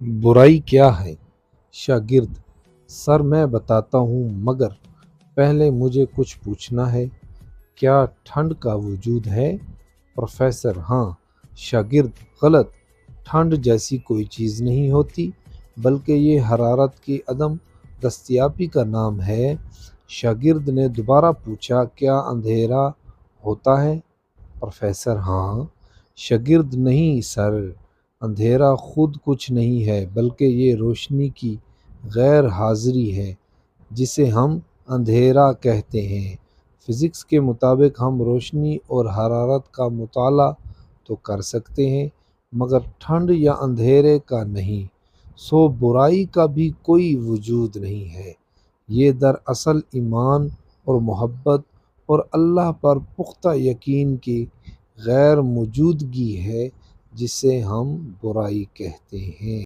برائی کیا ہے؟ شاگرد: سر میں بتاتا ہوں، مگر پہلے مجھے کچھ پوچھنا ہے۔ کیا ٹھنڈ کا وجود ہے؟ پروفیسر: ہاں۔ شاگرد: غلط، ٹھنڈ جیسی کوئی چیز نہیں ہوتی، بلکہ یہ حرارت کی عدم دستیابی کا نام ہے۔ شاگرد نے دوبارہ پوچھا، کیا اندھیرا ہوتا ہے؟ پروفیسر: ہاں۔ شاگرد: نہیں سر، اندھیرا خود کچھ نہیں ہے، بلکہ یہ روشنی کی غیر حاضری ہے جسے ہم اندھیرا کہتے ہیں۔ فزکس کے مطابق ہم روشنی اور حرارت کا مطالعہ تو کر سکتے ہیں، مگر ٹھنڈ یا اندھیرے کا نہیں، سو برائی کا بھی کوئی وجود نہیں ہے۔ یہ دراصل ایمان اور محبت اور اللہ پر پختہ یقین کی غیر موجودگی ہے جسے ہم برائی کہتے ہیں۔